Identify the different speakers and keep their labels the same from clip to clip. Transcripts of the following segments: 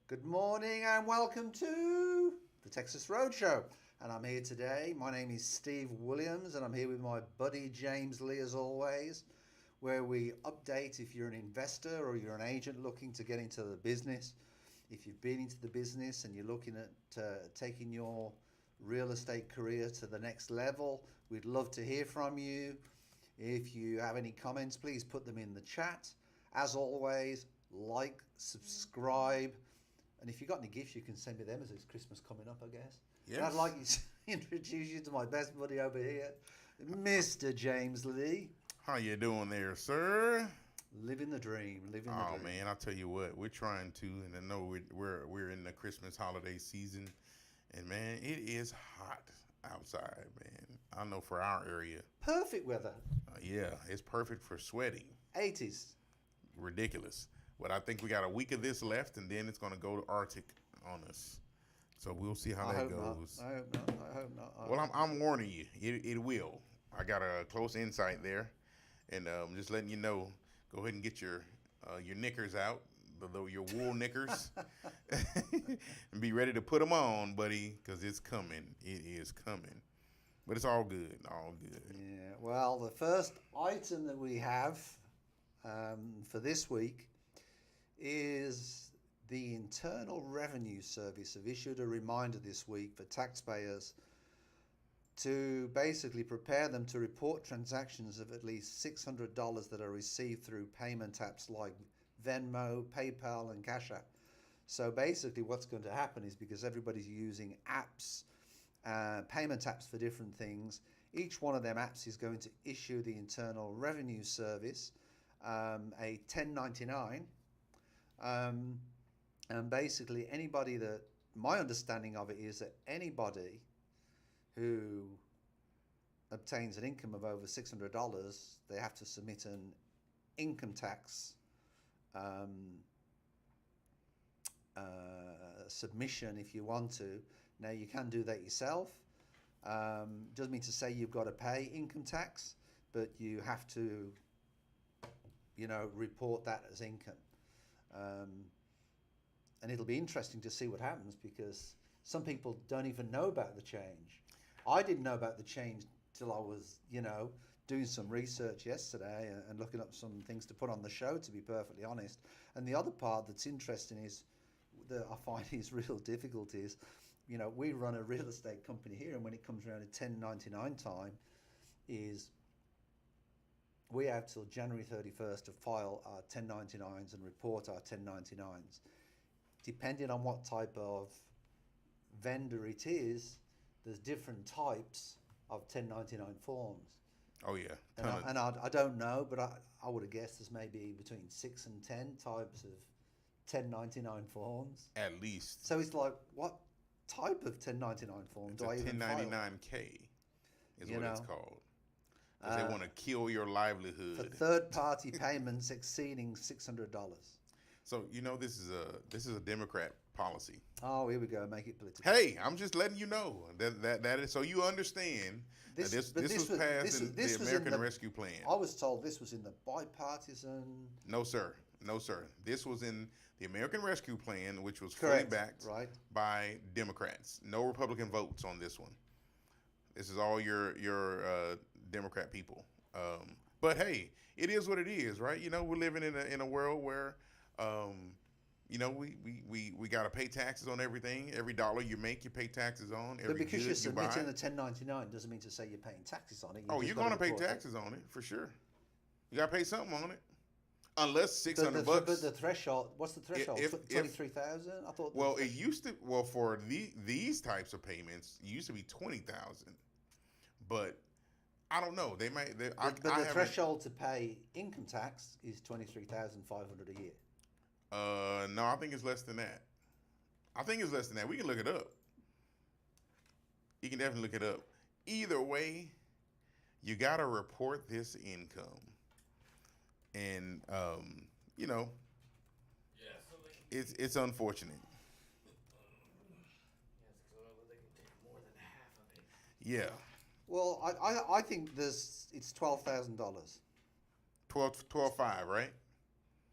Speaker 1: Good morning and welcome to the Texas Roadshow. And I'm here today. My name is Steve Williams and I'm here with my buddy James Lee as always, where we update if you're an investor or you're an agent looking to get into the business. If you've been into the business and you're looking at taking your real estate career to the next level, we'd love to hear from you. If you have any comments, please put them in the chat. As always, like, subscribe. And if you've got any gifts, you can send me them as it's Christmas coming up, I guess.
Speaker 2: Yes.
Speaker 1: And I'd like to introduce you to my best buddy over here, Mr. James Lee.
Speaker 2: How you doing there, sir?
Speaker 1: Living the dream, living the dream.
Speaker 2: Oh man, I'll tell you what, we're trying to, and I know we're in the Christmas holiday season, and man, it is hot outside, man. I know for our area.
Speaker 1: Perfect weather.
Speaker 2: Yeah, it's perfect for sweating.
Speaker 1: 80s.
Speaker 2: Ridiculous. But I think we got a week of this left, and then it's going to go to Arctic on us. So we'll see how that goes.
Speaker 1: I hope not. I hope not.
Speaker 2: Well, I'm warning you, it will. I got a close insight there, and just letting you know. Go ahead and get your knickers out, your wool knickers, and be ready to put them on, buddy, because it's coming. It is coming. But it's all good, all good.
Speaker 1: Yeah. Well, the first item that we have for this week is the Internal Revenue Service have issued a reminder this week for taxpayers to basically prepare them to report transactions of at least $600 that are received through payment apps like Venmo, PayPal, and Cash App. So basically what's going to happen is because everybody's using apps, payment apps for different things, each one of them apps is going to issue the Internal Revenue Service a 1099. And basically anybody that, my understanding of it is that anybody who obtains an income of over $600, they have to submit an income tax submission if you want to. Now you can do that yourself. Doesn't mean to say you've got to pay income tax, but you have to, report that as income. And it'll be interesting to see what happens because some people don't even know about the change. I didn't know about the change till I was, doing some research yesterday and looking up some things to put on the show, to be perfectly honest. And the other part that's interesting is that I find is real difficult is, we run a real estate company here, and when it comes around to 1099 time is we have till January 31st to file our 1099s and report our 1099s. Depending on what type of vendor it is, there's different types of 1099 forms.
Speaker 2: Oh yeah.
Speaker 1: I don't know, but I would have guessed there's maybe between 6 and 10 types of 1099 forms.
Speaker 2: At least.
Speaker 1: So it's like, what type of 1099 form
Speaker 2: It's
Speaker 1: do I even file?
Speaker 2: 1099K is what it's called. Because they want to kill your
Speaker 1: For
Speaker 2: livelihood.
Speaker 1: third-party payments exceeding $600.
Speaker 2: So this is a Democrat policy.
Speaker 1: Oh, here we go. Make it political.
Speaker 2: Hey, I'm just letting you know that is so you understand that this was passed in the American Rescue Plan.
Speaker 1: I was told this was in the bipartisan.
Speaker 2: No, sir. No, sir. This was in the American Rescue Plan, which was
Speaker 1: Correct.
Speaker 2: fully backed
Speaker 1: Right.
Speaker 2: by Democrats. No Republican votes on this one. This is all your Democrat people. But hey, it is what it is, right? We're living in a world where we got to pay taxes on everything. Every dollar you make, you pay taxes on.
Speaker 1: But because you're submitting a 1099 doesn't mean to say you're paying taxes on it.
Speaker 2: You're going to pay taxes on it for sure. You got to pay something on it, unless $600 bucks.
Speaker 1: But the threshold, what's the threshold? 23,000? I thought.
Speaker 2: Well, it used to. Well, for these types of payments, it used to be 20,000, but I don't know. They might.
Speaker 1: But the threshold to pay income tax is 23,500 a year.
Speaker 2: No, I think it's less than that. We can look it up. You can definitely look it up. Either way, you got to report this income. And, it's unfortunate.
Speaker 3: Yes, because they can take more than half of it.
Speaker 2: Yeah.
Speaker 1: Well, I think it's $12,000.
Speaker 2: 12.5, right?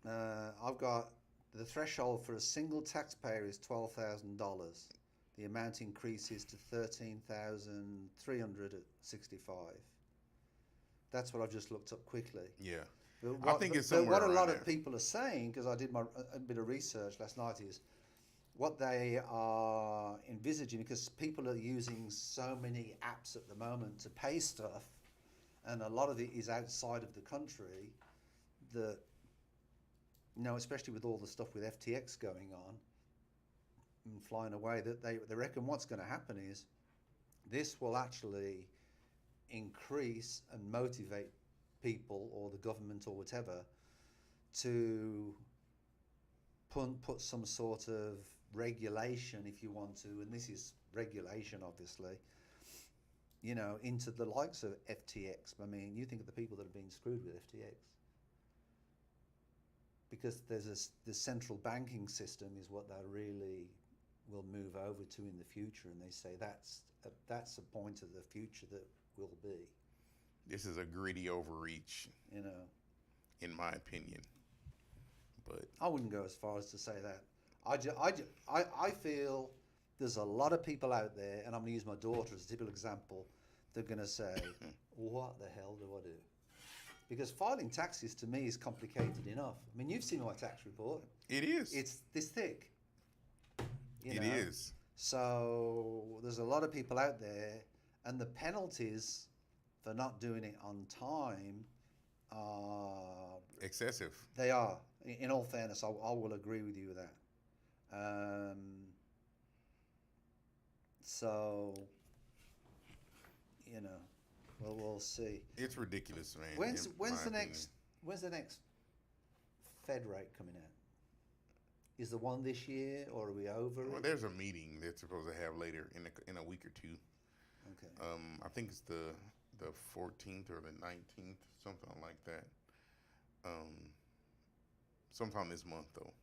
Speaker 1: I've got The threshold for a single taxpayer is $12,000. The amount increases to $13,365. That's what I've just looked up quickly.
Speaker 2: Yeah.
Speaker 1: But
Speaker 2: I think it's somewhere
Speaker 1: what a
Speaker 2: around
Speaker 1: lot
Speaker 2: there.
Speaker 1: of people are saying, because I did a bit of research last night, is what they are envisaging, because people are using so many apps at the moment to pay stuff, and a lot of it is outside of the country, that, especially with all the stuff with FTX going on and flying away, that they reckon what's going to happen is this will actually increase and motivate people or the government or whatever to put some sort of regulation, if you want to, and this is regulation obviously, into the likes of FTX. I mean, you think of the people that have been screwed with FTX, because the central banking system is what they really will move over to in the future, and they say that's a point of the future that will be.
Speaker 2: This is a gritty overreach, in my opinion. But
Speaker 1: I wouldn't go as far as to say that. I feel there's a lot of people out there, and I'm going to use my daughter as a typical example. They're going to say, "What the hell do I do?" Because filing taxes to me is complicated enough. I mean, you've seen my tax report.
Speaker 2: it is.
Speaker 1: It's this thick.
Speaker 2: It is.
Speaker 1: So there's a lot of people out there, and the penalties for not doing it on time are
Speaker 2: Excessive.
Speaker 1: They are. In all fairness, I will agree with you with that. So, we'll see.
Speaker 2: It's ridiculous, man.
Speaker 1: When's
Speaker 2: in
Speaker 1: the
Speaker 2: my opinion.
Speaker 1: next Fed rate coming out? Is the one this year, or are we over
Speaker 2: Well,
Speaker 1: it?
Speaker 2: there's a meeting they're supposed to have later in a week or two.
Speaker 1: Okay.
Speaker 2: I think it's the 14th or the 19th, something like that. Sometime this month, though.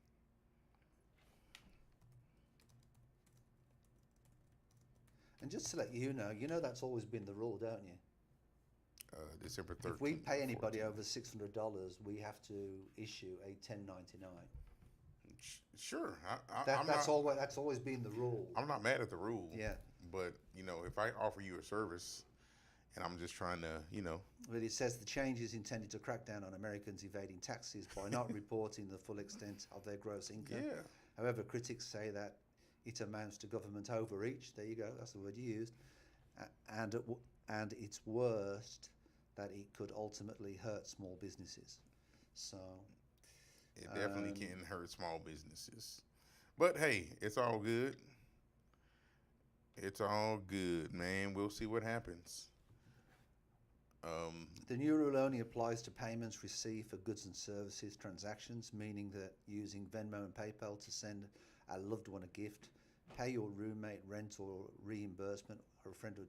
Speaker 1: And just to let you know that's always been the rule, don't you?
Speaker 2: December 13th.
Speaker 1: If we pay anybody
Speaker 2: 14th.
Speaker 1: over $600, we have to issue a 1099.
Speaker 2: Sure.
Speaker 1: That's always been the rule.
Speaker 2: I'm not mad at the rule.
Speaker 1: Yeah.
Speaker 2: But, if I offer you a service and I'm just trying to,
Speaker 1: But it says the change is intended to crack down on Americans evading taxes by not reporting the full extent of their gross income.
Speaker 2: Yeah.
Speaker 1: However, critics say that it amounts to government overreach. There you go. That's the word you used. And it's worst that it could ultimately hurt small businesses. So
Speaker 2: It definitely can hurt small businesses. But hey, it's all good. It's all good, man. We'll see what happens.
Speaker 1: the new rule only applies to payments received for goods and services transactions, meaning that using Venmo and PayPal to send a loved one a gift, pay your roommate rent or reimbursement, or a friend or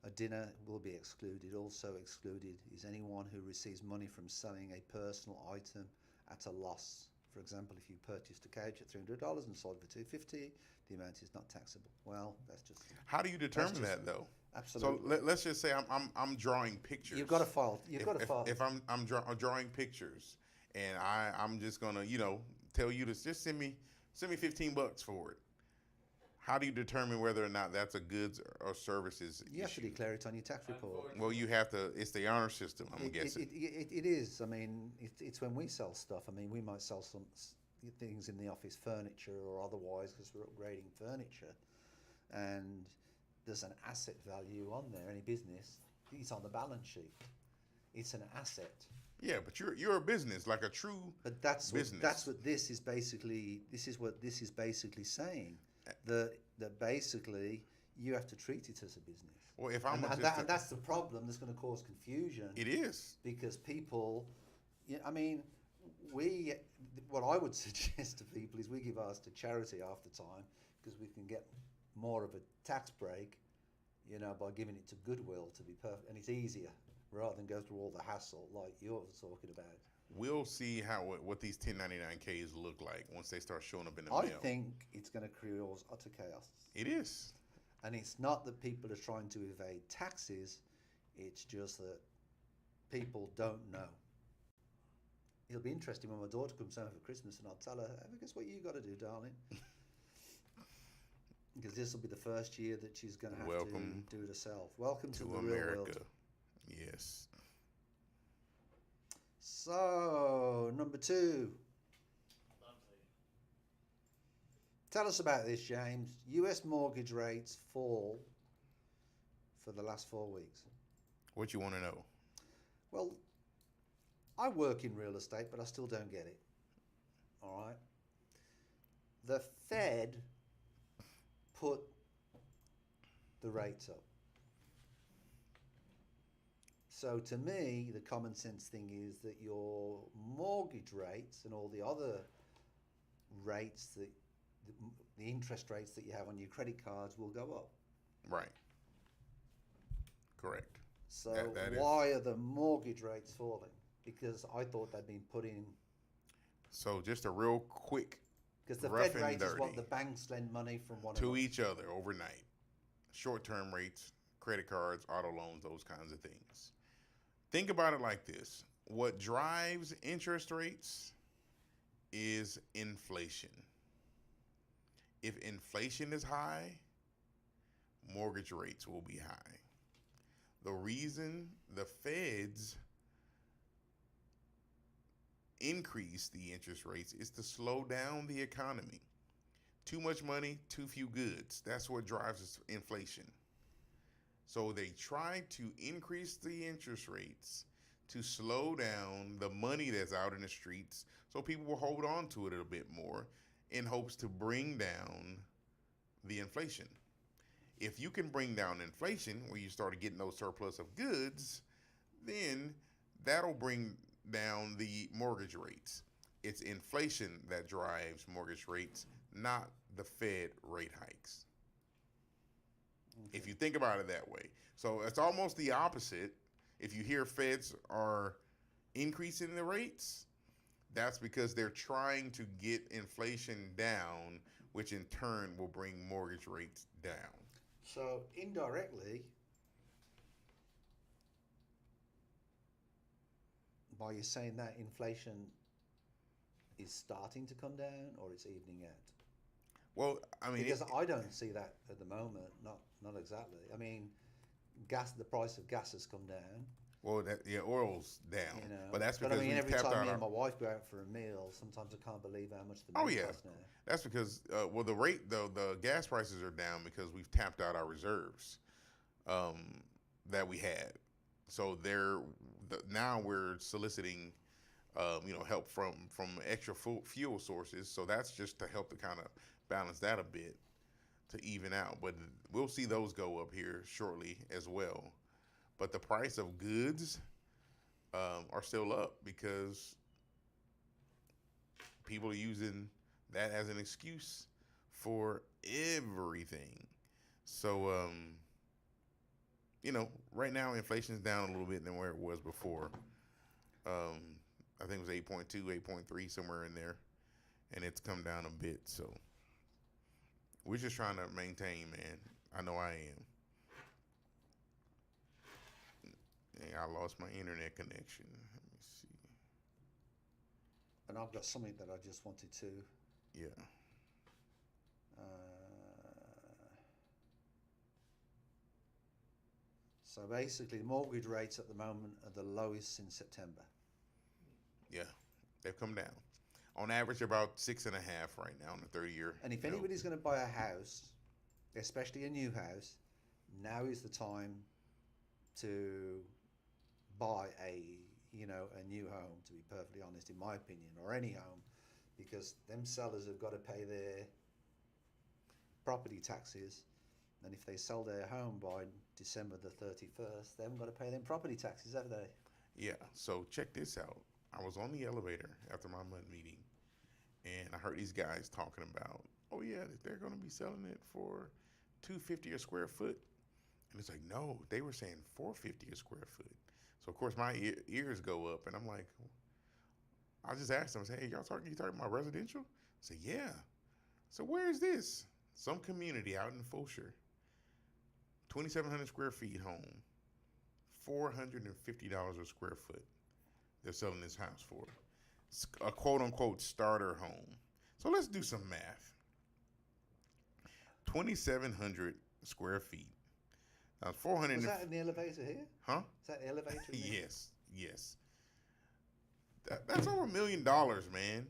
Speaker 1: a dinner will be excluded. Also excluded is anyone who receives money from selling a personal item at a loss. For example, if you purchased a couch at $300 and sold it for $250, the amount is not taxable. Well, that's just.
Speaker 2: How do you determine that though?
Speaker 1: Absolutely.
Speaker 2: So let's just say I'm drawing pictures.
Speaker 1: You've got to file. You've got to file.
Speaker 2: If I'm drawing pictures, and I'm just gonna tell you to just send me $15 for it. How do you determine whether or not that's a goods or services
Speaker 1: You have to
Speaker 2: issue?
Speaker 1: declare it on your tax report.
Speaker 2: Well, you have to. It's the honor system. I'm guessing.
Speaker 1: It is. I mean, it's when we sell stuff. I mean, we might sell some things in the office, furniture or otherwise, because we're upgrading furniture, and there's an asset value on there. Any business, it's on the balance sheet. It's an asset.
Speaker 2: Yeah, but you're a business, like a true.
Speaker 1: But that's
Speaker 2: business.
Speaker 1: That's what this is basically. This is what this is basically saying. That basically you have to treat it as a business.
Speaker 2: Well, if I'm
Speaker 1: and that's the problem that's going to cause confusion.
Speaker 2: It is.
Speaker 1: Because people, I mean, what I would suggest to people is we give ours to charity half the time, because we can get more of a tax break, by giving it to Goodwill, to be perfect, and it's easier rather than go through all the hassle like you're talking about.
Speaker 2: We'll see what these 1099Ks look like once they start showing up in the
Speaker 1: I
Speaker 2: mail.
Speaker 1: think it's going to create utter chaos.
Speaker 2: It is.
Speaker 1: And it's not that people are trying to evade taxes, it's just that people don't know. it'll be interesting when my daughter comes home for Christmas and I'll tell her, "Have a guess what you got to do, darling?" Because this will be the first year that she's going to have
Speaker 2: Welcome
Speaker 1: to do it herself. Welcome to the real
Speaker 2: America.
Speaker 1: world.
Speaker 2: Yes.
Speaker 1: So, number 2.
Speaker 3: Lovely.
Speaker 1: Tell us about this, James. US mortgage rates fall for the last 4 weeks.
Speaker 2: What you want to know?
Speaker 1: Well, I work in real estate, but I still don't get it. All right. The Fed put the rates up. So to me, the common sense thing is that your mortgage rates and all the other rates that the interest rates that you have on your credit cards will go up.
Speaker 2: Right. Correct.
Speaker 1: So
Speaker 2: That is-
Speaker 1: why are the mortgage rates falling? Because I thought they'd been put in.
Speaker 2: So just a real quick
Speaker 1: Because the
Speaker 2: rough
Speaker 1: Fed
Speaker 2: and
Speaker 1: rate is what
Speaker 2: dirty
Speaker 1: the banks lend money from one
Speaker 2: to
Speaker 1: another.
Speaker 2: each other overnight. Short-term rates, credit cards, auto loans, those kinds of things. Think about it like this. What drives interest rates is inflation. If inflation is high, mortgage rates will be high. The reason the Feds increase the interest rates is to slow down the economy. Too much money, too few goods. That's what drives inflation. So they try to increase the interest rates to slow down the money that's out in the streets so people will hold on to it a bit more in hopes to bring down the inflation. If you can bring down inflation where you start getting those surplus of goods, then that'll bring down the mortgage rates. It's inflation that drives mortgage rates, not the Fed rate hikes.
Speaker 1: Okay.
Speaker 2: If you think about it that way. So it's almost the opposite. If you hear Feds are increasing the rates, that's because they're trying to get inflation down, which in turn will bring mortgage rates down.
Speaker 1: So indirectly, by you saying that, inflation is starting to come down or it's evening out?
Speaker 2: Well, I mean,
Speaker 1: Because I don't see that at the moment. Not exactly. I mean, the price of gas has come down.
Speaker 2: well, oil's down,
Speaker 1: You know,
Speaker 2: but that's
Speaker 1: but
Speaker 2: because
Speaker 1: I mean,
Speaker 2: we've
Speaker 1: every
Speaker 2: tapped
Speaker 1: time
Speaker 2: out
Speaker 1: me
Speaker 2: our.
Speaker 1: and my wife go out for a meal, sometimes I can't believe how much the
Speaker 2: Oh,
Speaker 1: meal
Speaker 2: yeah.
Speaker 1: costs now.
Speaker 2: That's because the gas prices are down because we've tapped out our reserves that we had. So now we're soliciting help from extra fuel sources. So that's just to help to kind of balance that a bit to even out. But we'll see those go up here shortly as well. But the price of goods are still up because people are using that as an excuse for everything. So, right now inflation is down a little bit than where it was before. I think it was 8.2, 8.3, somewhere in there. And it's come down a bit. So we're just trying to maintain, man. I know I am. Yeah, I lost my internet connection. Let me see.
Speaker 1: And I've got something that I just wanted to.
Speaker 2: Yeah.
Speaker 1: So basically, mortgage rates at the moment are the lowest since September.
Speaker 2: Yeah. They've come down. On average, about 6.5 right now on the 30-year.
Speaker 1: And if anybody's going to buy a house, especially a new house, now is the time to buy a new home, to be perfectly honest, in my opinion, or any home, because them sellers have got to pay their property taxes, and if they sell their home by December the 31st, they haven't got to pay them property taxes, have they?
Speaker 2: Yeah, so check this out. I was on the elevator after my MUD meeting, and I heard these guys talking about, oh yeah, they're going to be selling it for $250 a square foot. And it's like, no, they were saying $450 a square foot. So of course my ears go up, and I'm like, I just asked them, I said, hey, you talking about residential? I said, yeah. So where is this? Some community out in Fulshire, 2,700 square feet home, $450 a square foot. They're selling this house for. a quote unquote starter home. So let's do some math. 2,700 square feet. Now 400.
Speaker 1: Was that in the elevator here?
Speaker 2: Huh?
Speaker 1: Is that the elevator? in here?
Speaker 2: Yes, yes. That's over $1 million, man,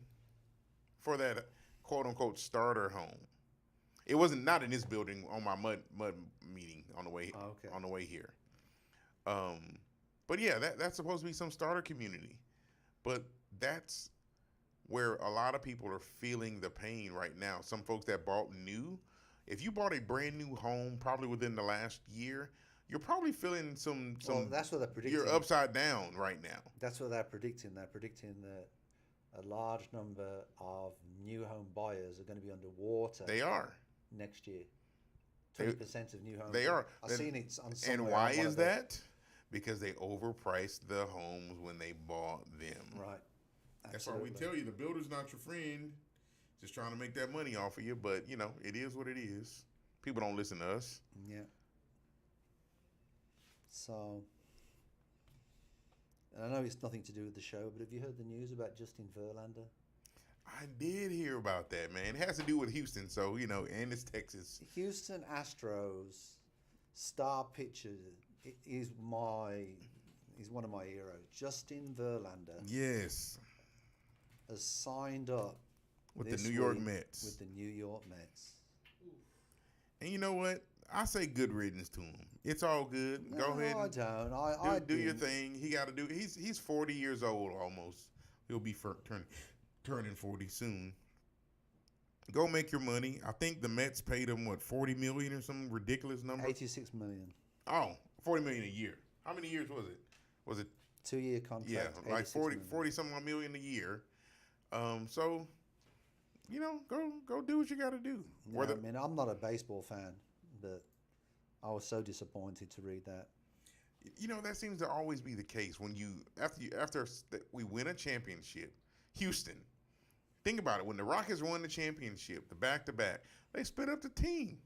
Speaker 2: for that quote unquote starter home. It wasn't not in this building on my mud meeting on the way on the way here. But yeah, that's supposed to be some starter community. But that's where a lot of people are feeling the pain right now. Some folks that bought new, if you bought a brand new home probably within the last year, you're probably feeling some
Speaker 1: Well, that's what they're predicting.
Speaker 2: you're upside down right now.
Speaker 1: That's what they're predicting. They're predicting that a large number of new home buyers are going to be underwater.
Speaker 2: They are.
Speaker 1: Next year. 20% of new homes.
Speaker 2: They are.
Speaker 1: I've seen it on somewhere.
Speaker 2: And why
Speaker 1: on one
Speaker 2: is
Speaker 1: of the-
Speaker 2: that? Because they overpriced the homes when they bought them.
Speaker 1: Right.
Speaker 2: That's why we tell you the builder's not your friend. Just trying to make that money off of you. But, you know, it is what it is. People don't listen to us.
Speaker 1: Yeah. So, and I know it's nothing to do with the show, but have you heard the news about Justin Verlander?
Speaker 2: I did hear about that, man. It has to do with Houston, so, you know, and it's Texas.
Speaker 1: Houston Astros star pitcher is one of my heroes. Justin Verlander
Speaker 2: Yes.
Speaker 1: has signed up
Speaker 2: With
Speaker 1: this
Speaker 2: the New York
Speaker 1: week
Speaker 2: Mets.
Speaker 1: With the New York Mets.
Speaker 2: And you know what? I say good riddance to him. It's all good. Go ahead
Speaker 1: I
Speaker 2: and
Speaker 1: don't. I
Speaker 2: do your thing. He got to do. He's 40 years old almost. He'll be turning 40 soon. Go make your money. I think the Mets paid him what, $40 million or some ridiculous number.
Speaker 1: 86 million.
Speaker 2: Oh, $40 million a year. How many years was it? Was it
Speaker 1: 2-year contract.
Speaker 2: yeah, like 40 some odd million a year. So, you know, go do what you got to do.
Speaker 1: No, I mean, I'm not a baseball fan, but I was so disappointed to read that.
Speaker 2: You know, that seems to always be the case when after we win a championship. Houston, think about it. When the Rockets won the championship, the back-to-back, they split up the team.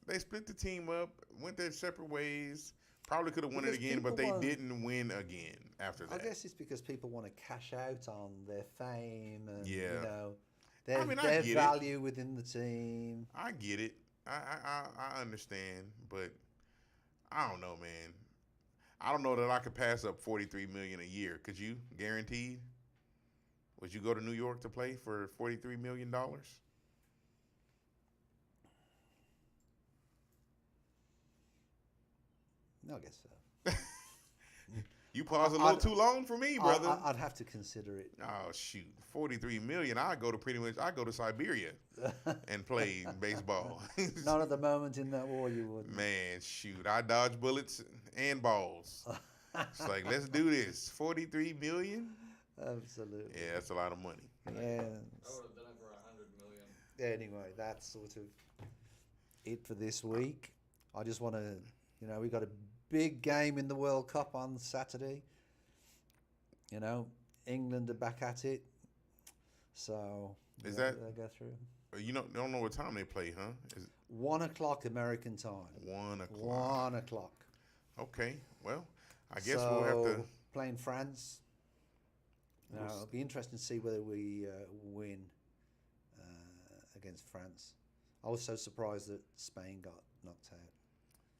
Speaker 2: They split the team up, went their separate ways. Probably could have won it
Speaker 1: Because
Speaker 2: again, but they
Speaker 1: people
Speaker 2: didn't win again after that.
Speaker 1: I guess it's because people want to cash out on their fame and
Speaker 2: Yeah.
Speaker 1: you know
Speaker 2: I mean, I
Speaker 1: their
Speaker 2: get it.
Speaker 1: value within the team.
Speaker 2: I get it. I understand, but I don't know, man. I don't know that I could pass up $43 million a year. Could you? Guaranteed? Would you go to New York to play for $43 million?
Speaker 1: I guess so.
Speaker 2: You paused a little too long for me, brother.
Speaker 1: I'd have to consider it.
Speaker 2: Oh shoot, $43 million. I go to Siberia and play baseball.
Speaker 1: Not at the moment in that war, you wouldn't.
Speaker 2: Man, shoot, I dodge bullets and balls. It's like, let's do this. $43 million.
Speaker 1: Absolutely.
Speaker 2: Yeah, that's a lot of money.
Speaker 1: Yes.
Speaker 3: I would have done it for $100 million.
Speaker 1: Anyway, that's sort of it for this week. I just want to, you know, we got a big game in the World Cup on Saturday. You know, England are back at it. So
Speaker 2: Is
Speaker 1: they
Speaker 2: that-
Speaker 1: go through?
Speaker 2: You don't know what time they play, huh? Is it
Speaker 1: 1 o'clock American time.
Speaker 2: 1 o'clock?
Speaker 1: 1 o'clock.
Speaker 2: Okay, well, I guess we'll have to.
Speaker 1: Playing France. Now, it'll be interesting to see whether we win against France. I was so surprised that Spain got knocked out.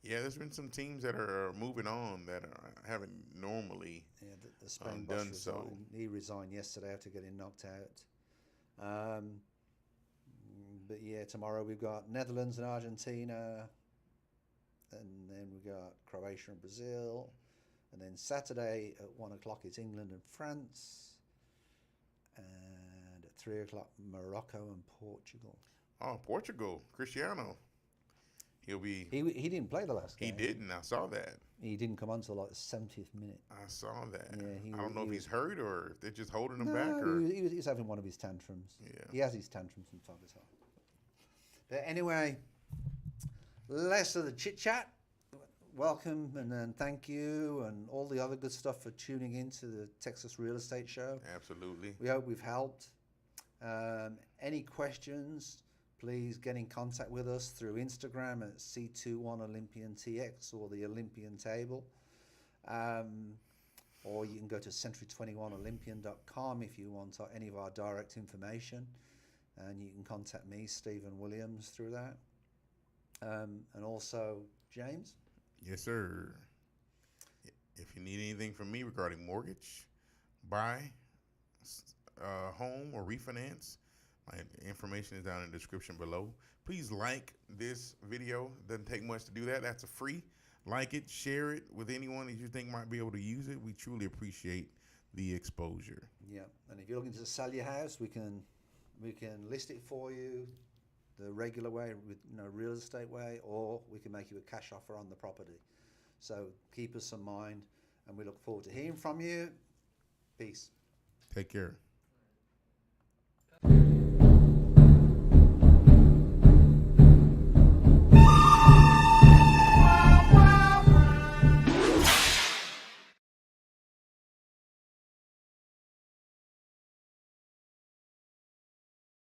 Speaker 2: Yeah, there's been some teams that are moving on that haven't normally.
Speaker 1: Yeah, the Spain boss
Speaker 2: done
Speaker 1: resigned.
Speaker 2: so.
Speaker 1: He resigned yesterday after getting knocked out. But yeah, tomorrow we've got Netherlands and Argentina, and then we've got Croatia and Brazil, and then Saturday at 1 o'clock it's England and France, and at 3 o'clock Morocco and Portugal.
Speaker 2: Oh, Portugal, Cristiano. He'll be.
Speaker 1: He didn't play the last
Speaker 2: He
Speaker 1: game.
Speaker 2: didn't. I saw that.
Speaker 1: He didn't come on until like the 70th minute.
Speaker 2: I saw that.
Speaker 1: Yeah,
Speaker 2: I don't know if he's hurt or if they're just holding him
Speaker 1: No,
Speaker 2: back. Or
Speaker 1: he's having one of his tantrums.
Speaker 2: Yeah.
Speaker 1: He has his tantrums from time to time. But anyway, less of the chit chat. Welcome and thank you and all the other good stuff for tuning in to the Texas Real Estate Show.
Speaker 2: Absolutely.
Speaker 1: We hope we've helped. Any questions, please get in contact with us through Instagram at C21 Olympian TX or the Olympian Table. or you can go to century21olympian.com if you want any of our direct information, and you can contact me, Stephen Williams, through that. And also James.
Speaker 2: Yes, sir. If you need anything from me regarding mortgage, buy, home, or refinance, my information is down in the description below. Please like this video. Doesn't take much to do that. That's a free. Like it, share it with anyone that you think might be able to use it. We truly appreciate the exposure.
Speaker 1: Yeah, and if you're looking to sell your house, we can list it for you the regular way, with real estate way, or we can make you a cash offer on the property. So keep us in mind, and we look forward to hearing from you. Peace.
Speaker 2: Take care.